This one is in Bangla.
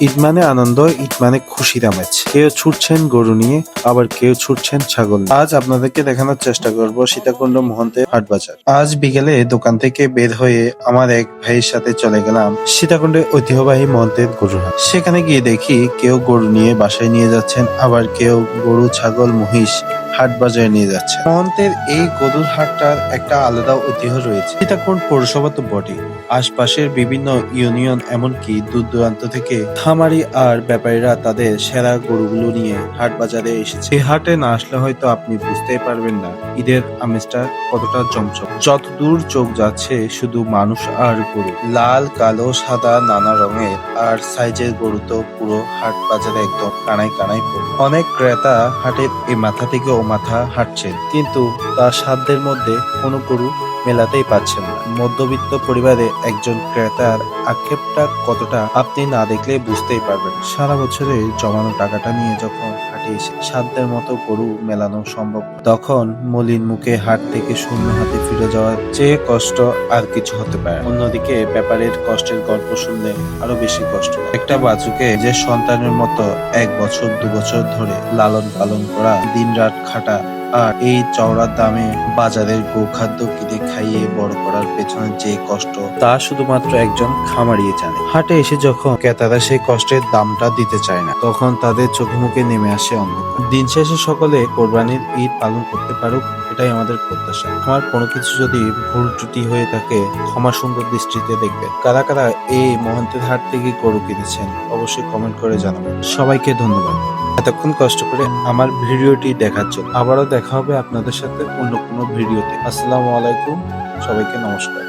ঈদ মানে আনন্দ, ঈদ মানে খুশির আমেজ। কেউ ছুটছেন গরু নিয়ে, আবার কেউ ছুটছেন ছাগল নিয়ে। আজ আপনাদেরকে দেখানোর চেষ্টা করব সীতাকুণ্ড মোহন্তের হাট বাজার। আজ বিকেলে দোকান থেকে বের হয়ে আমার এক ভাইয়ের সাথে চলে গেলাম সীতাকুণ্ডের ঐতিহ্যবাহী মোহন্তের গরুর হাট। সেখানে গিয়ে দেখি কেউ গরু নিয়ে বাসায় নিয়ে যাচ্ছেন, আবার কেউ গরু, ছাগল, মহিষ হাট বাজারে নিয়ে যাচ্ছে। মোহন্তের এই গরুর হাটটার একটা আলাদা ঐতিহ্য রয়েছে। সীতাকুণ্ড পৌরসভা তো বটে, আশপাশের বিভিন্ন ইউনিয়ন এমনকি দূর দূরান্ত থেকে খামারি আর ব্যাপারীরা তাদের সেরা গরুগুলো নিয়ে হাট বাজারে এসেছে। এই হাটে না আসলে হয়তো আপনি বুঝতেই পারবেন না ঈদের আমেজটা কতটা জমজম। যতদূর চোখ যাচ্ছে শুধু মানুষ আর গরু, লাল, কালো, সাদা নানা রঙের আর সাইজের গরু তো পুরো হাট বাজারে একদম কানায় কানায় পড়ে। অনেক ক্রেতা হাটের এই মাথা থেকে ও মাথা হাঁটছেন, কিন্তু তার সাধ্যের মধ্যে কোনো গরু মেলাতেই পাচ্ছেন না। মধ্যবিত্ত পরিবারে একজন ক্রেতার আক্ষেপটা কতটা আপনি না দেখলে বুঝতেই পারবেন। সারা বছরে জমানো টাকাটা নিয়ে যখন হাটে এসে সাধ্যের মতো গরু মেলানো সম্ভব, তখন মলিন মুখে হাট থেকে শূন্য হাতে ফিরে যাওয়ার চেয়ে কষ্ট আর কিছু হতে পারে। অন্যদিকে ব্যাপারের কষ্টের গল্প শুনলে আরো বেশি কষ্ট লাগে। একটা বাছুরকে যে সন্তানের মতো 1 বছর 2 বছর ধরে লালন পালন করা, দিনরাত খাটা, আর এই চওড়া দামে বাজারের গোখাদ্য কিনে খাইয়ে বড় করার পেছনে যে কষ্ট, তা শুধুমাত্র একজন খামারি জানে। হাটে এসে যখন ক্রেতারা সেই কষ্টের দামটা দিতে চায় না, তখন তাদের চোখে মুখে নেমে আসে অন্ধকার। দিন শেষে সকলে কোরবানির ঈদ পালন করতে পারুক, এটাই আমাদের প্রত্যাশা। আমার কোনো কিছু যদি ভুল ত্রুটি হয়ে থাকে ক্ষমা সুন্দর দৃষ্টিতে দেখবেন। কারা কারা এই মহন্তের হাট থেকে গরু কিনেছেন অবশ্যই কমেন্ট করে জানাবেন। সবাইকে ধন্যবাদ এতক্ষণ কষ্ট করে আমার ভিডিওটি দেখার জন্য। আবারও দেখা হবে আপনাদের সাথে অন্য কোনো ভিডিওতে। আসসালামু আলাইকুম, সবাইকে নমস্কার।